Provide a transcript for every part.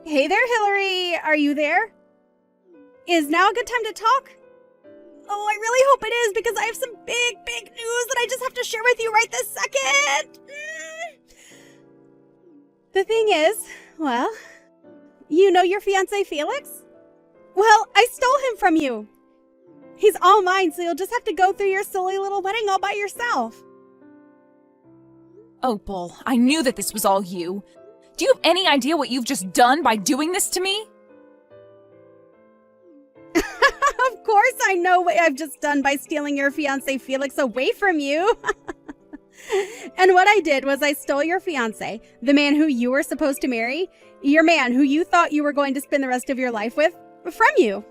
Hey there, Hillary. Are you there? Is now a good time to talk? Oh, I really hope it is because I have some big news that I just have to share with you right this second. The thing is, well, you know your fiancé Felix? Well, I stole him from you. He's all mine, so you'll just have to go through your silly little wedding all by yourself. Opal, I knew that this was all you. Do you have any idea what you've just done by doing this to me? Of course I know what I've just done by stealing your fiancé Felix away from you. And what I did was I stole your fiancé, the man who you were supposed to marry, your man who you thought you were going to spend the rest of your life with, from you.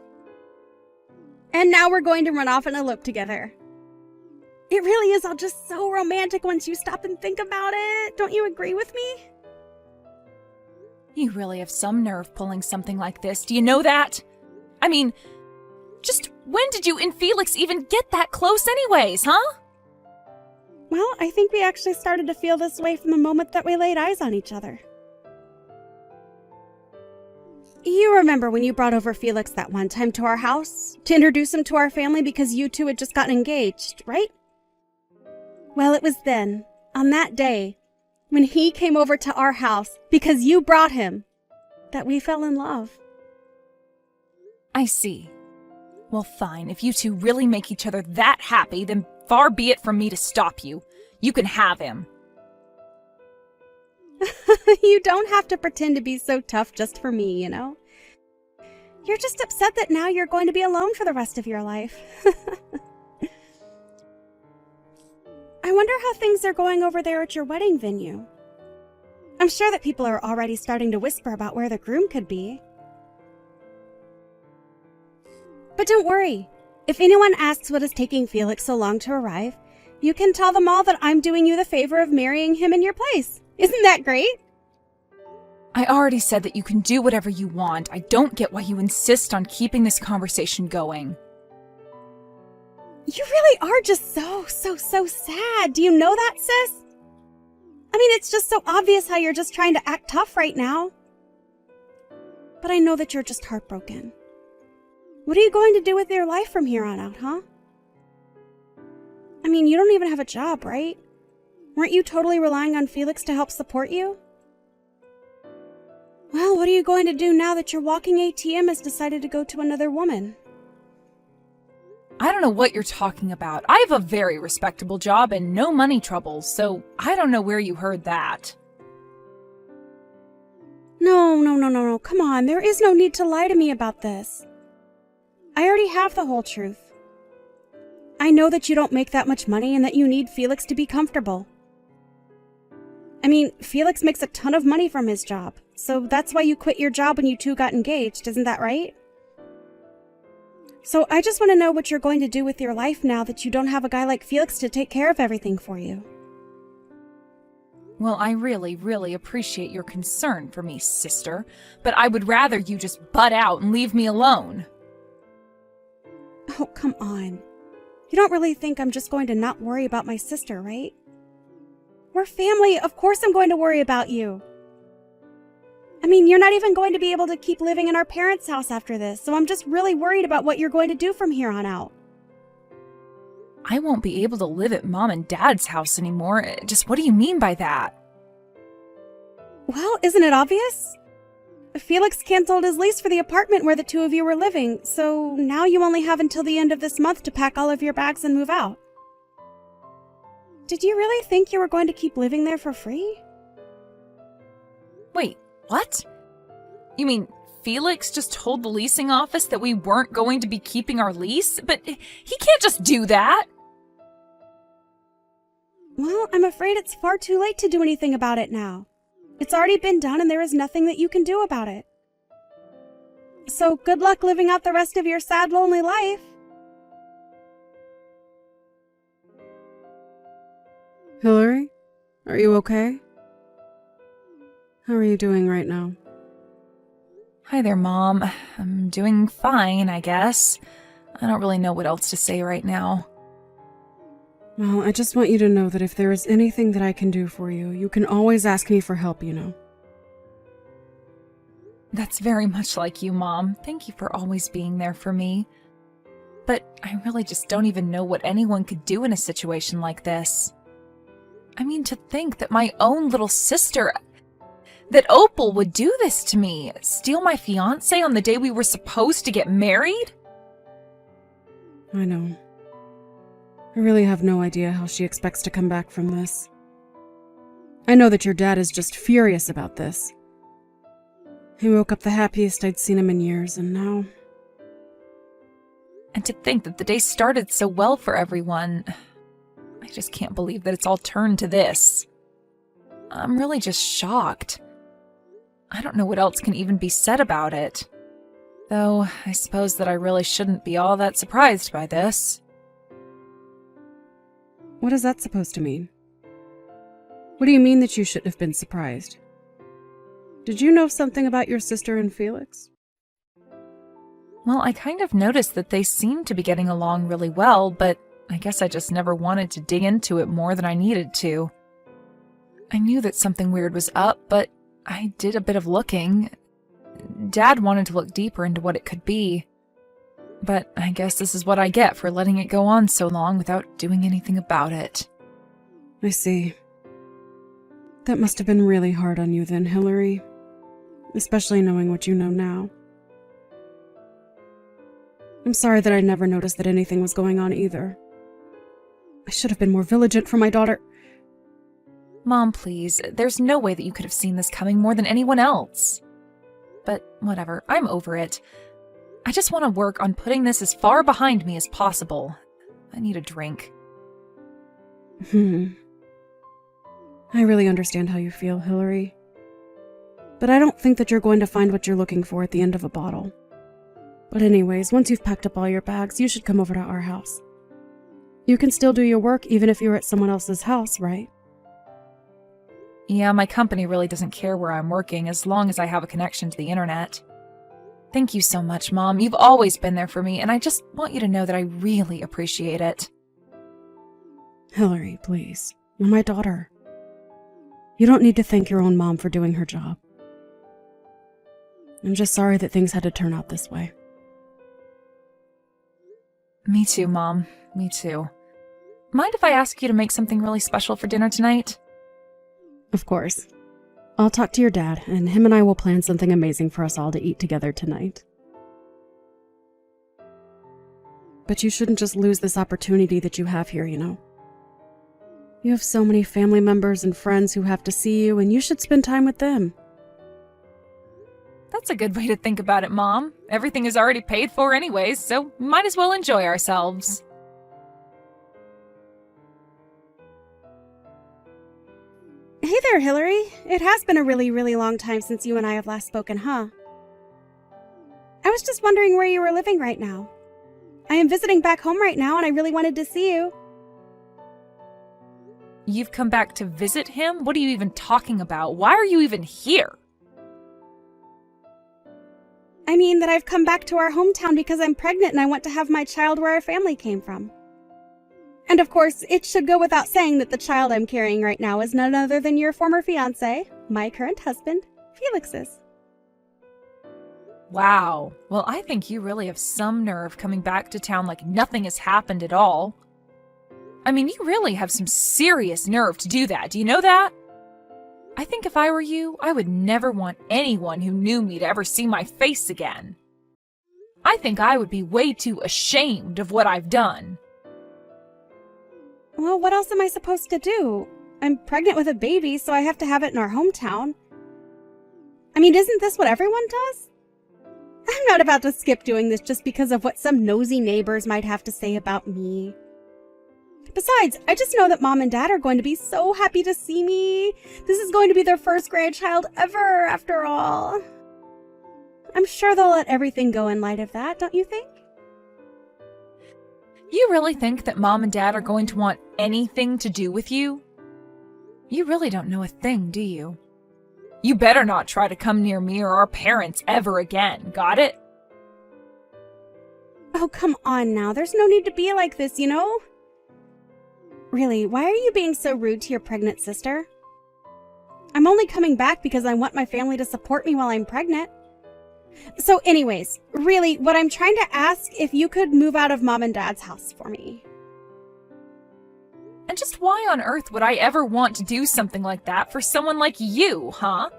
And now we're going to run off and elope together. It really is all just so romantic once you stop and think about it. Don't you agree with me? You really have some nerve pulling something like this. Do you know that? I mean, just when did you and Felix even get that close anyways, huh? Well, I think we actually started to feel this way from the moment that we laid eyes on each other. You remember when you brought over Felix that one time to our house to introduce him to our family because you two had just gotten engaged, right? Well, it was then, on that day, when he came over to our house because you brought him, that we fell in love. I see. Well, fine. If you two really make each other that happy, then far be it from me to stop you. You can have him. You don't have to pretend to be so tough just for me, you know? You're just upset that now you're going to be alone for the rest of your life. I wonder how things are going over there at your wedding venue. I'm sure that people are already starting to whisper about where the groom could be. But don't worry. If anyone asks what is taking Felix so long to arrive, you can tell them all that I'm doing you the favor of marrying him in your place. Isn't that great? I already said that you can do whatever you want. I don't get why you insist on keeping this conversation going. You really are just so sad. Do you know that, sis? I mean, it's just so obvious how you're just trying to act tough right now. But I know that you're just heartbroken. What are you going to do with your life from here on out, huh? I mean, you don't even have a job, right? Weren't you totally relying on Felix to help support you? Well, what are you going to do now that your walking ATM has decided to go to another woman? I don't know what you're talking about. I have a very respectable job and no money troubles, so I don't know where you heard that. No. Come on, there is no need to lie to me about this. I already have the whole truth. I know that you don't make that much money and that you need Felix to be comfortable. I mean, Felix makes a ton of money from his job, so that's why you quit your job when you two got engaged, isn't that right? So I just want to know what you're going to do with your life now that you don't have a guy like Felix to take care of everything for you. Well, I really appreciate your concern for me, sister, but I would rather you just butt out and leave me alone. Oh, come on. You don't really think I'm just going to not worry about my sister, right? We're family. Of course I'm going to worry about you. I mean, you're not even going to be able to keep living in our parents' house after this, so I'm just really worried about what you're going to do from here on out. I won't be able to live at Mom and Dad's house anymore. Just what do you mean by that? Well, isn't it obvious? Felix canceled his lease for the apartment where the two of you were living, so now you only have until the end of this month to pack all of your bags and move out. Did you really think you were going to keep living there for free? Wait, what? You mean Felix just told the leasing office that we weren't going to be keeping our lease? But he can't just do that! Well, I'm afraid it's far too late to do anything about it now. It's already been done and there is nothing that you can do about it. So good luck living out the rest of your sad, lonely life. Hillary, are you okay? How are you doing right now? Hi there, Mom. I'm doing fine, I guess. I don't really know what else to say right now. Well, I just want you to know that if there is anything that I can do for you, you can always ask me for help, you know. That's very much like you, Mom. Thank you for always being there for me. But I really just don't even know what anyone could do in a situation like this. I mean, to think that my own little sister, that Opal would do this to me, steal my fiancé on the day we were supposed to get married? I know. I really have no idea how she expects to come back from this. I know that your dad is just furious about this. He woke up the happiest I'd seen him in years, and now... And to think that the day started so well for everyone. I just can't believe that it's all turned to this. I'm really just shocked. I don't know what else can even be said about it. Though, I suppose that I really shouldn't be all that surprised by this. What is that supposed to mean? What do you mean that you shouldn't have been surprised? Did you know something about your sister and Felix? Well, I kind of noticed that they seemed to be getting along really well, but I guess I just never wanted to dig into it more than I needed to. I knew that something weird was up, but I did a bit of looking. Dad wanted to look deeper into what it could be. But I guess this is what I get for letting it go on so long without doing anything about it. I see. That must have been really hard on you then, Hillary. Especially knowing what you know now. I'm sorry that I never noticed that anything was going on either. I should have been more vigilant for my daughter. Mom, please. There's no way that you could have seen this coming more than anyone else. But whatever, I'm over it. I just want to work on putting this as far behind me as possible. I need a drink. I really understand how you feel, Hillary. But I don't think that you're going to find what you're looking for at the end of a bottle. But anyways, once you've packed up all your bags, you should come over to our house. You can still do your work even if you're at someone else's house, right? Yeah, my company really doesn't care where I'm working as long as I have a connection to the internet. Thank you so much, Mom. You've always been there for me, and I just want you to know that I really appreciate it. Hillary, please. You're my daughter. You don't need to thank your own mom for doing her job. I'm just sorry that things had to turn out this way. Me too, Mom. Me too. Mind if I ask you to make something really special for dinner tonight? Of course. I'll talk to your dad, and him and I will plan something amazing for us all to eat together tonight. But you shouldn't just lose this opportunity that you have here, you know. You have so many family members and friends who have to see you, and you should spend time with them. That's a good way to think about it, Mom. Everything is already paid for anyways, so we might as well enjoy ourselves. Hey there, Hillary. It has been a really, really long time since you and I have last spoken, huh? I was just wondering where you were living right now. I am visiting back home right now, and I really wanted to see you. You've come back to visit him? What are you even talking about? Why are you even here? I mean that I've come back to our hometown because I'm pregnant and I want to have my child where our family came from. And of course, it should go without saying that the child I'm carrying right now is none other than your former fiancé, my current husband, Felix's. Wow. Well, I think you really have some nerve coming back to town like nothing has happened at all. I mean, you really have some serious nerve to do that. Do you know that? I think if I were you, I would never want anyone who knew me to ever see my face again. I think I would be way too ashamed of what I've done. Well, what else am I supposed to do? I'm pregnant with a baby, so I have to have it in our hometown. I mean, isn't this what everyone does? I'm not about to skip doing this just because of what some nosy neighbors might have to say about me. Besides, I just know that Mom and Dad are going to be so happy to see me. This is going to be their first grandchild ever, after all. I'm sure they'll let everything go in light of that, don't you think? You really think that Mom and Dad are going to want anything to do with you? You really don't know a thing, do you? You better not try to come near me or our parents ever again, got it? Oh, come on now. There's no need to be like this, you know? Really, why are you being so rude to your pregnant sister? I'm only coming back because I want my family to support me while I'm pregnant. So anyways, really, what I'm trying to ask if you could move out of Mom and Dad's house for me. And just why on earth would I ever want to do something like that for someone like you, huh?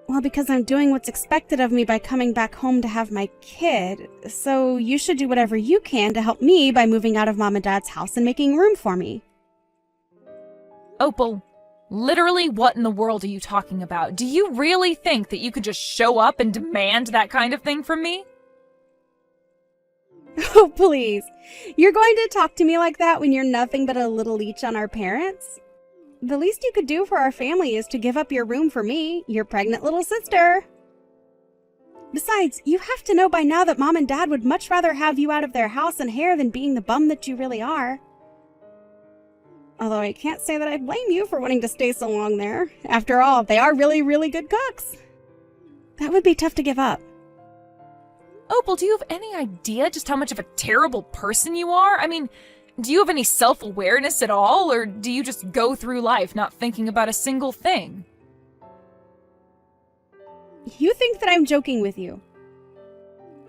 Well, because I'm doing what's expected of me by coming back home to have my kid, so you should do whatever you can to help me by moving out of Mom and Dad's house and making room for me. Opal, literally what in the world are you talking about? Do you really think that you could just show up and demand that kind of thing from me? Oh, please. You're going to talk to me like that when you're nothing but a little leech on our parents? The least you could do for our family is to give up your room for me, your pregnant little sister. Besides, you have to know by now that Mom and Dad would much rather have you out of their house and hair than being the bum that you really are. Although I can't say that I blame you for wanting to stay so long there. After all, they are really, really good cooks. That would be tough to give up. Opal, do you have any idea just how much of a terrible person you are? I mean, do you have any self-awareness at all, or do you just go through life not thinking about a single thing? You think that I'm joking with you.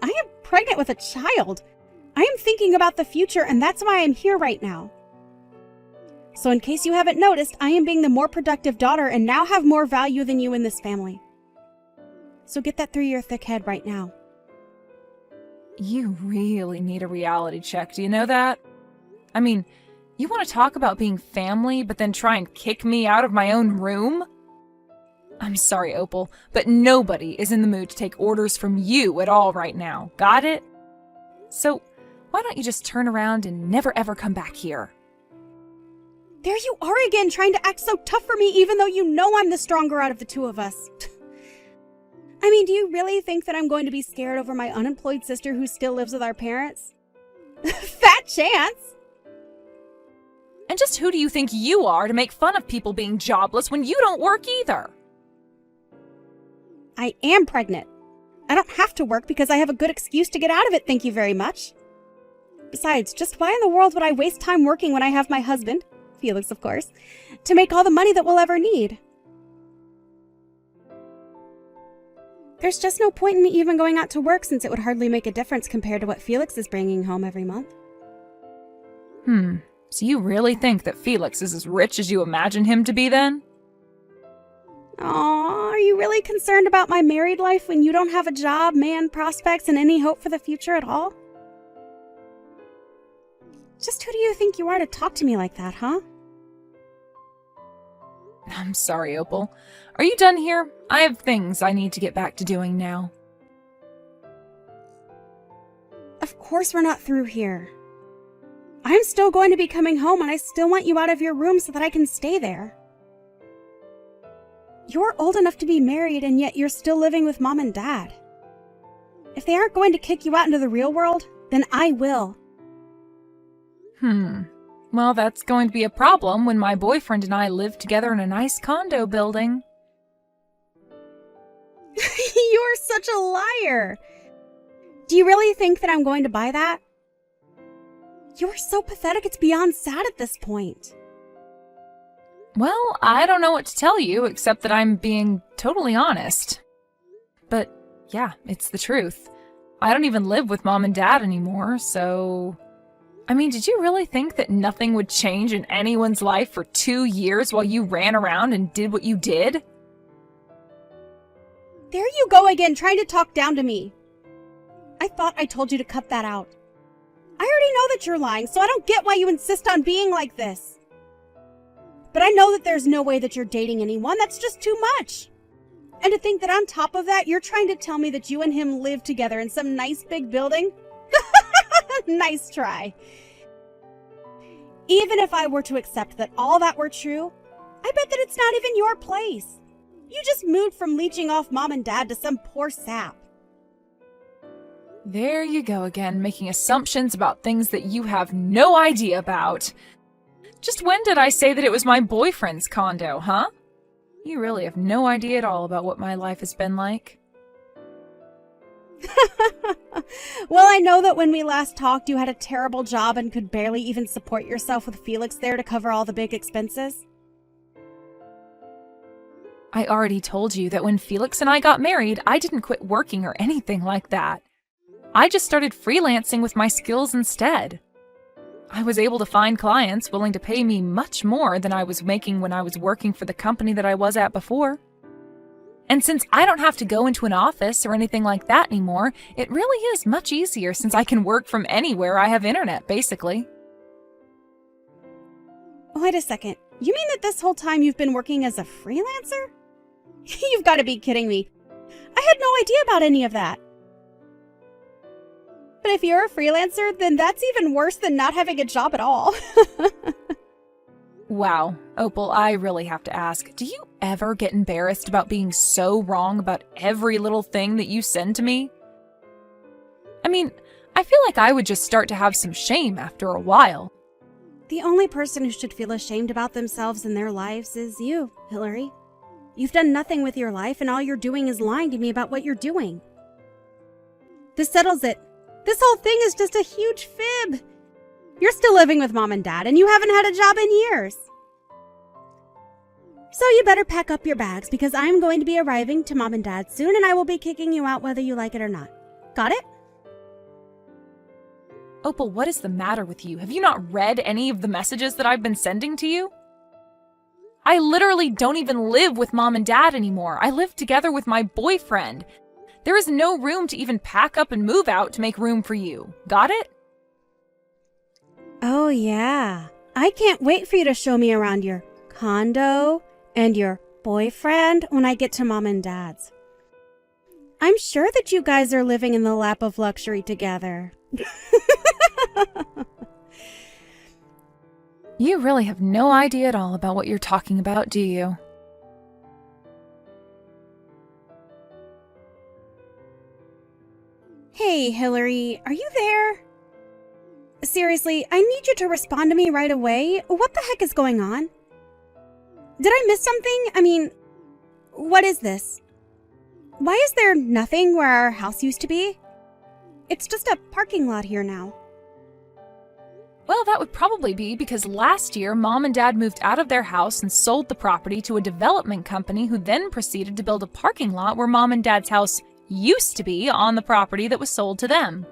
I am pregnant with a child. I am thinking about the future, and that's why I'm here right now. So in case you haven't noticed, I am being the more productive daughter and now have more value than you in this family. So get that through your thick head right now. You really need a reality check, do you know that? I mean, you want to talk about being family, but then try and kick me out of my own room? I'm sorry, Opal, but nobody is in the mood to take orders from you at all right now. Got it? So, why don't you just turn around and never ever come back here? There you are again, trying to act so tough for me even though you know I'm the stronger out of the two of us. I mean, do you really think that I'm going to be scared over my unemployed sister who still lives with our parents? Fat chance! And just who do you think you are to make fun of people being jobless when you don't work either? I am pregnant. I don't have to work because I have a good excuse to get out of it, thank you very much. Besides, just why in the world would I waste time working when I have my husband, Felix of course, to make all the money that we'll ever need? There's just no point in me even going out to work since it would hardly make a difference compared to what Felix is bringing home every month. So you really think that Felix is as rich as you imagine him to be then? Aw, are you really concerned about my married life when you don't have a job, man, prospects, and any hope for the future at all? Just who do you think you are to talk to me like that, huh? I'm sorry, Opal. Are you done here? I have things I need to get back to doing now. Of course we're not through here. I'm still going to be coming home and I still want you out of your room so that I can stay there. You're old enough to be married and yet you're still living with Mom and Dad. If they aren't going to kick you out into the real world, then I will. Well, that's going to be a problem when my boyfriend and I live together in a nice condo building. You're such a liar. Do you really think that I'm going to buy that? You're so pathetic it's beyond sad at this point. Well, I don't know what to tell you except that I'm being totally honest. But yeah, it's the truth. I don't even live with Mom and Dad anymore, so... I mean, did you really think that nothing would change in anyone's life for 2 years while you ran around and did what you did? There you go again, trying to talk down to me. I thought I told you to cut that out. I already know that you're lying, so I don't get why you insist on being like this. But I know that there's no way that you're dating anyone. That's just too much. And to think that on top of that, you're trying to tell me that you and him live together in some nice big building? Nice try. Even if I were to accept that all that were true, I bet that it's not even your place. You just moved from leeching off Mom and Dad to some poor sap. There you go again, making assumptions about things that you have no idea about. Just when did I say that it was my boyfriend's condo, huh? You really have no idea at all about what my life has been like. Well, I know that when we last talked, you had a terrible job and could barely even support yourself with Felix there to cover all the big expenses. I already told you that when Felix and I got married, I didn't quit working or anything like that. I just started freelancing with my skills instead. I was able to find clients willing to pay me much more than I was making when I was working for the company that I was at before. And since I don't have to go into an office or anything like that anymore, it really is much easier since I can work from anywhere I have internet, basically. Wait a second. You mean that this whole time you've been working as a freelancer? You've got to be kidding me. I had no idea about any of that. But if you're a freelancer, then that's even worse than not having a job at all. Wow, Opal, I really have to ask, do you ever get embarrassed about being so wrong about every little thing that you send to me? I mean, I feel like I would just start to have some shame after a while. The only person who should feel ashamed about themselves and their lives is you, Hillary. You've done nothing with your life, and all you're doing is lying to me about what you're doing. This settles it. This whole thing is just a huge fib. You're still living with Mom and Dad, and you haven't had a job in years. So you better pack up your bags, because I'm going to be arriving to Mom and Dad soon, and I will be kicking you out whether you like it or not. Got it? Opal, what is the matter with you? Have you not read any of the messages that I've been sending to you? I literally don't even live with Mom and Dad anymore. I live together with my boyfriend. There is no room to even pack up and move out to make room for you. Got it? Oh, yeah. I can't wait for you to show me around your condo and your boyfriend when I get to Mom and Dad's. I'm sure that you guys are living in the lap of luxury together. You really have no idea at all about what you're talking about, do you? Hey, Hillary, are you there? Seriously, I need you to respond to me right away. What the heck is going on? Did I miss something? I mean, what is this? Why is there nothing where our house used to be? It's just a parking lot here now. Well, that would probably be because last year, Mom and Dad moved out of their house and sold the property to a development company who then proceeded to build a parking lot where Mom and Dad's house used to be on the property that was sold to them.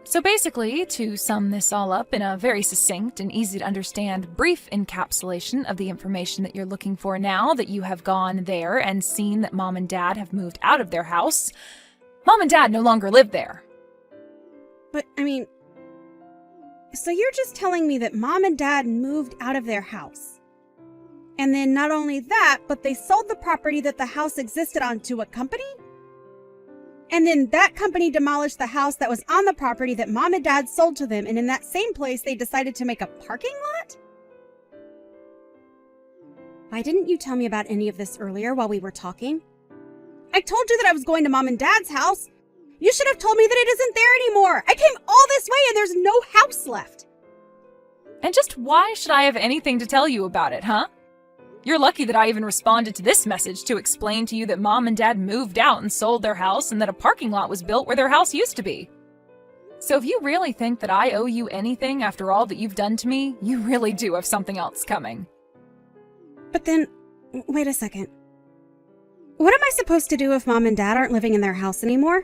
So basically, to sum this all up in a very succinct and easy to understand brief encapsulation of the information that you're looking for now that you have gone there and seen that Mom and Dad have moved out of their house, Mom and Dad no longer live there. But, I mean, so you're just telling me that Mom and Dad moved out of their house. And then not only that, but they sold the property that the house existed on to a company? And then that company demolished the house that was on the property that Mom and Dad sold to them, and in that same place they decided to make a parking lot? Why didn't you tell me about any of this earlier while we were talking? I told you that I was going to Mom and Dad's house. You should have told me that it isn't there anymore. I came all this way and there's no house left. And just why should I have anything to tell you about it, huh? You're lucky that I even responded to this message to explain to you that Mom and Dad moved out and sold their house and that a parking lot was built where their house used to be. So if you really think that I owe you anything after all that you've done to me, you really do have something else coming. But then, wait a second. What am I supposed to do if Mom and Dad aren't living in their house anymore?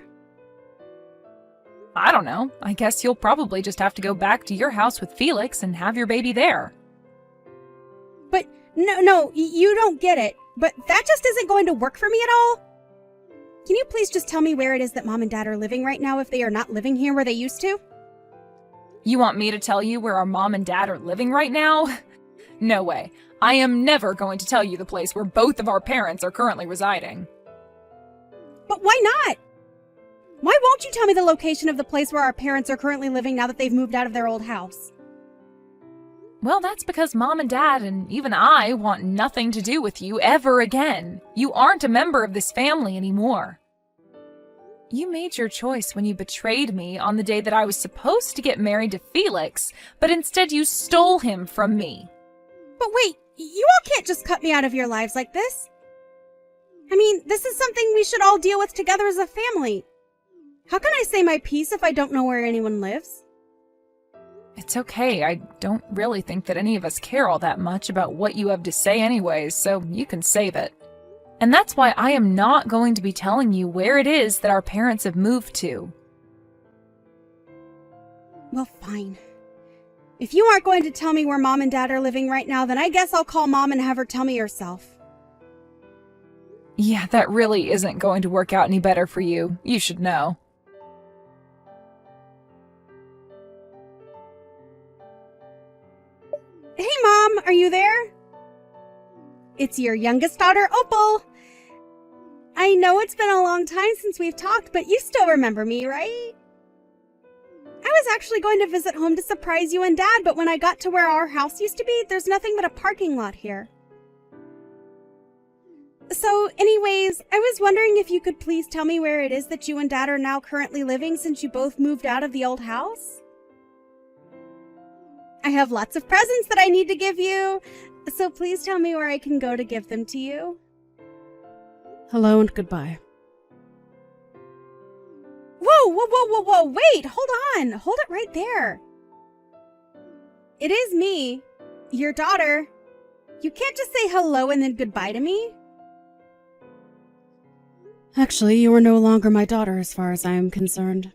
I don't know. I guess you'll probably just have to go back to your house with Felix and have your baby there. But no, you don't get it. But that just isn't going to work for me at all. Can you please just tell me where it is that Mom and Dad are living right now if they are not living here where they used to? You want me to tell you where our mom and dad are living right now? No way. I am never going to tell you the place where both of our parents are currently residing. But why not? Why won't you tell me the location of the place where our parents are currently living now that they've moved out of their old house? Well, that's because Mom and Dad and even I want nothing to do with you ever again. You aren't a member of this family anymore. You made your choice when you betrayed me on the day that I was supposed to get married to Felix, but instead you stole him from me. But wait, you all can't just cut me out of your lives like this. I mean, this is something we should all deal with together as a family. How can I say my piece if I don't know where anyone lives? It's okay. I don't really think that any of us care all that much about what you have to say anyways, so you can save it. And that's why I am not going to be telling you where it is that our parents have moved to. Well, fine. If you aren't going to tell me where Mom and Dad are living right now, then I guess I'll call Mom and have her tell me herself. Yeah, that really isn't going to work out any better for you. You should know. Hey, Mom, are you there? It's your youngest daughter, Opal. I know it's been a long time since we've talked, but you still remember me, right? I was actually going to visit home to surprise you and Dad, but when I got to where our house used to be, there's nothing but a parking lot here. So, anyways, I was wondering if you could please tell me where it is that you and Dad are now currently living since you both moved out of the old house? I have lots of presents that I need to give you, so please tell me where I can go to give them to you. Hello and goodbye. Whoa, wait, hold on. Hold it right there. It is me, your daughter. You can't just say hello and then goodbye to me. Actually, you are no longer my daughter as far as I am concerned.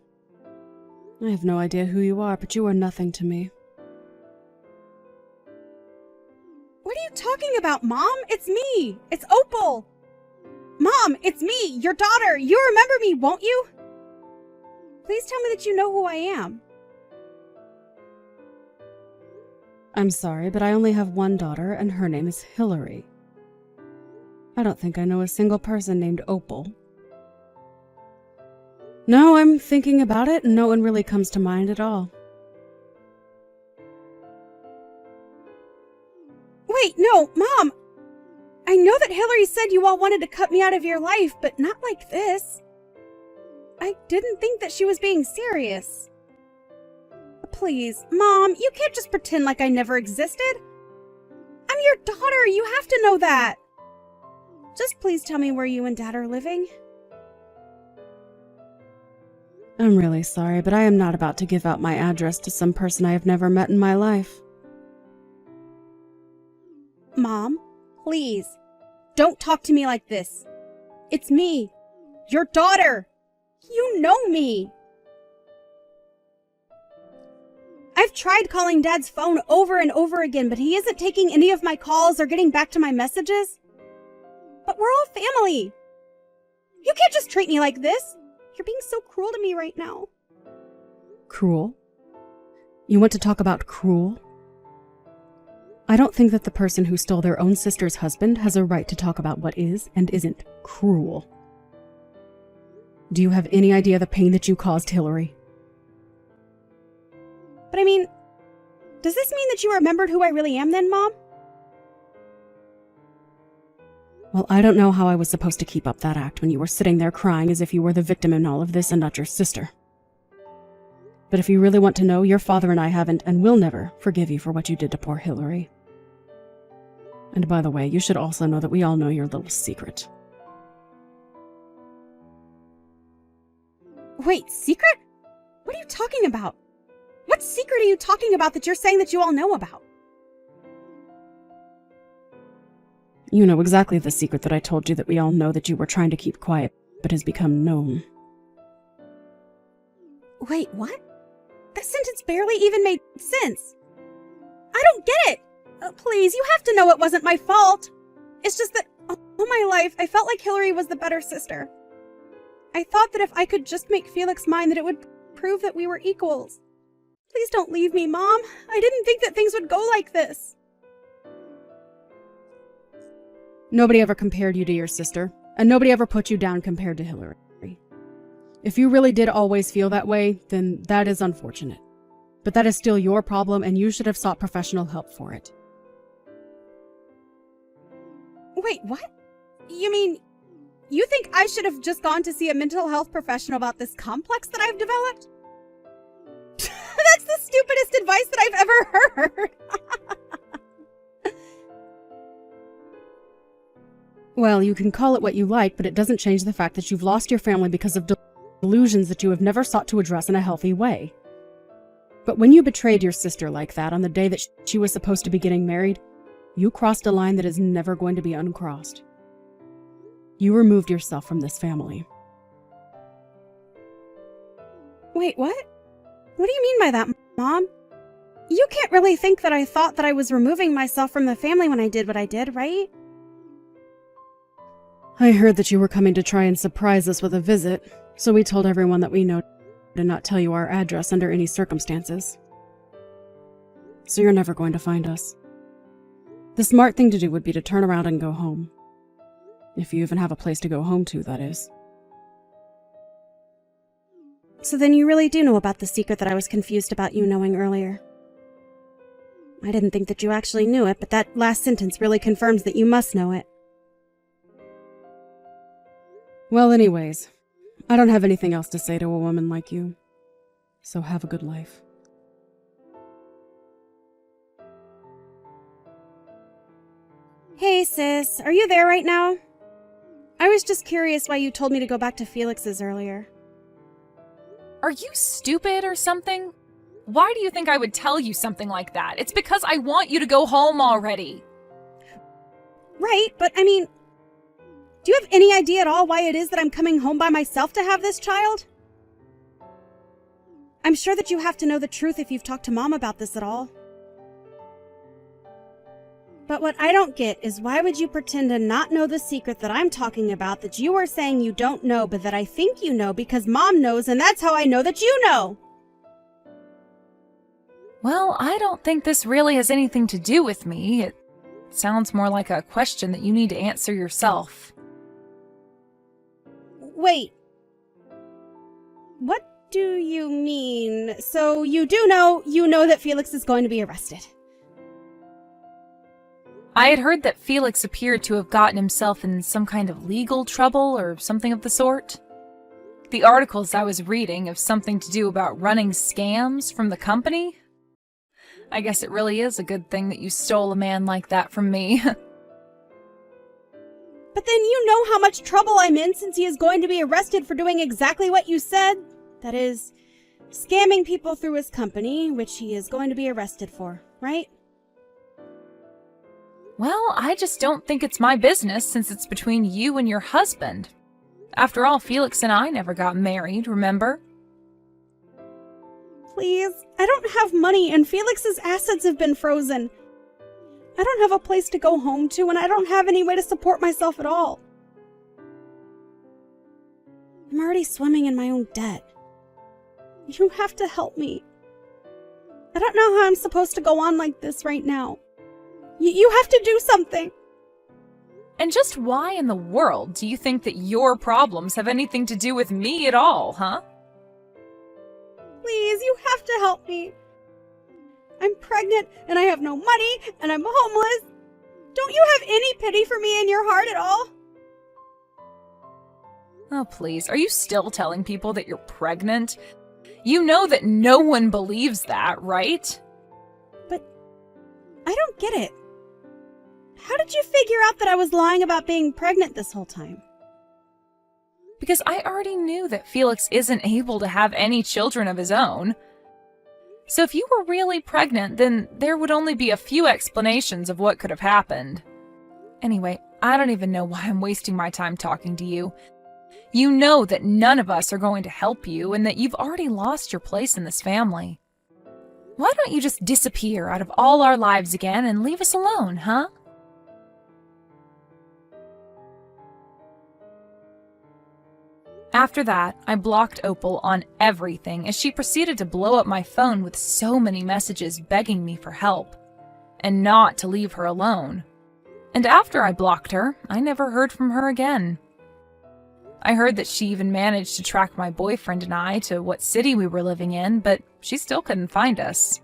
I have no idea who you are, but you are nothing to me. What are you talking about, Mom? It's me. It's Opal. Mom, it's me, your daughter. You remember me, won't you? Please tell me that you know who I am. I'm sorry, but I only have one daughter, and her name is Hillary. I don't think I know a single person named Opal. No, I'm thinking about it, and no one really comes to mind at all. Wait, no, Mom. I know that Hillary said you all wanted to cut me out of your life, but not like this. I didn't think that she was being serious. Please, Mom, you can't just pretend like I never existed. I'm your daughter, you have to know that. Just please tell me where you and Dad are living. I'm really sorry, but I am not about to give out my address to some person I have never met in my life. Mom, please, don't talk to me like this. It's me, your daughter. You know me. I've tried calling Dad's phone over and over again, but he isn't taking any of my calls or getting back to my messages. But we're all family. You can't just treat me like this. You're being so cruel to me right now. Cruel? You want to talk about cruel? I don't think that the person who stole their own sister's husband has a right to talk about what is and isn't cruel. Do you have any idea the pain that you caused Hillary? But I mean, does this mean that you remembered who I really am then, Mom? Well, I don't know how I was supposed to keep up that act when you were sitting there crying as if you were the victim in all of this and not your sister. But if you really want to know, your father and I haven't and will never forgive you for what you did to poor Hillary. And by the way, you should also know that we all know your little secret. Wait, secret? What are you talking about? What secret are you talking about that you're saying that you all know about? You know exactly the secret that I told you that we all know that you were trying to keep quiet, but has become known. Wait, what? That sentence barely even made sense. I don't get it. Please, you have to know it wasn't my fault. It's just that all my life, I felt like Hillary was the better sister. I thought that if I could just make Felix mine, that it would prove that we were equals. Please don't leave me, Mom. I didn't think that things would go like this. Nobody ever compared you to your sister, and nobody ever put you down compared to Hillary. If you really did always feel that way, then that is unfortunate. But that is still your problem, and you should have sought professional help for it. Wait, what? You mean, you think I should have just gone to see a mental health professional about this complex that I've developed? That's the stupidest advice that I've ever heard. Well, you can call it what you like, but it doesn't change the fact that you've lost your family because of delusions that you have never sought to address in a healthy way. But when you betrayed your sister like that on the day that she was supposed to be getting married, you crossed a line that is never going to be uncrossed. You removed yourself from this family. Wait, what? What do you mean by that, Mom? You can't really think that I thought that I was removing myself from the family when I did what I did, right? I heard that you were coming to try and surprise us with a visit, so we told everyone that we know to not tell you our address under any circumstances. So you're never going to find us. The smart thing to do would be to turn around and go home. If you even have a place to go home to, that is. So then you really do know about the secret that I was confused about you knowing earlier. I didn't think that you actually knew it, but that last sentence really confirms that you must know it. Well, anyways, I don't have anything else to say to a woman like you. So have a good life. Hey, sis, are you there right now? I was just curious why you told me to go back to Felix's earlier. Are you stupid or something? Why do you think I would tell you something like that? It's because I want you to go home already. Right, but I mean, do you have any idea at all why it is that I'm coming home by myself to have this child? I'm sure that you have to know the truth if you've talked to Mom about this at all. But what I don't get is why would you pretend to not know the secret that I'm talking about that you are saying you don't know but that I think you know because Mom knows and that's how I know that you know? Well, I don't think this really has anything to do with me. It sounds more like a question that you need to answer yourself. Wait. What do you mean? So you do know, that Felix is going to be arrested. I had heard that Felix appeared to have gotten himself in some kind of legal trouble or something of the sort. The articles I was reading have something to do about running scams from the company. I guess it really is a good thing that you stole a man like that from me. But then you know how much trouble I'm in since he is going to be arrested for doing exactly what you said. That is, scamming people through his company, which he is going to be arrested for, right? Well, I just don't think it's my business since it's between you and your husband. After all, Felix and I never got married, remember? Please, I don't have money and Felix's assets have been frozen. I don't have a place to go home to and I don't have any way to support myself at all. I'm already swimming in my own debt. You have to help me. I don't know how I'm supposed to go on like this right now. You have to do something. And just why in the world do you think that your problems have anything to do with me at all, huh? Please, you have to help me. I'm pregnant and I have no money and I'm homeless. Don't you have any pity for me in your heart at all? Oh, please. Are you still telling people that you're pregnant? You know that no one believes that, right? But I don't get it. How did you figure out that I was lying about being pregnant this whole time? Because I already knew that Felix isn't able to have any children of his own. So if you were really pregnant, then there would only be a few explanations of what could have happened. Anyway, I don't even know why I'm wasting my time talking to you. You know that none of us are going to help you and that you've already lost your place in this family. Why don't you just disappear out of all our lives again and leave us alone, huh? After that, I blocked Opal on everything as she proceeded to blow up my phone with so many messages begging me for help, and not to leave her alone. And after I blocked her, I never heard from her again. I heard that she even managed to track my boyfriend and I to what city we were living in, but she still couldn't find us.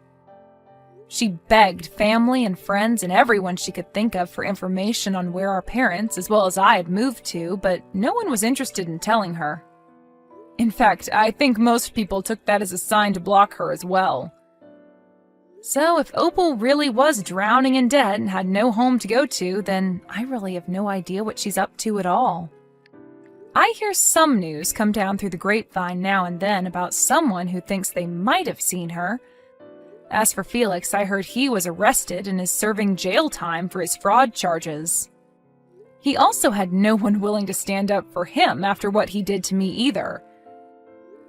She begged family and friends and everyone she could think of for information on where our parents, as well as I, had moved to, but no one was interested in telling her. In fact, I think most people took that as a sign to block her as well. So if Opal really was drowning in debt and had no home to go to, then I really have no idea what she's up to at all. I hear some news come down through the grapevine now and then about someone who thinks they might have seen her. As for Felix, I heard he was arrested and is serving jail time for his fraud charges. He also had no one willing to stand up for him after what he did to me either.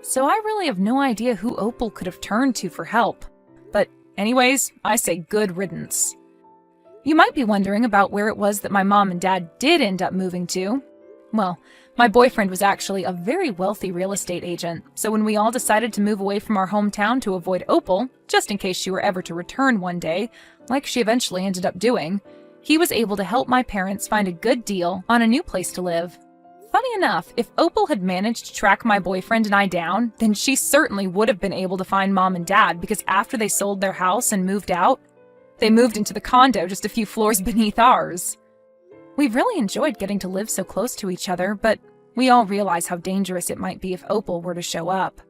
So I really have no idea who Opal could have turned to for help. But anyways, I say good riddance. You might be wondering about where it was that my mom and dad did end up moving to. Well, my boyfriend was actually a very wealthy real estate agent, so when we all decided to move away from our hometown to avoid Opal, just in case she were ever to return one day, like she eventually ended up doing, he was able to help my parents find a good deal on a new place to live. Funny enough, if Opal had managed to track my boyfriend and I down, then she certainly would have been able to find Mom and Dad, because after they sold their house and moved out, they moved into the condo just a few floors beneath ours. We've really enjoyed getting to live so close to each other, but we all realize how dangerous it might be if Opal were to show up.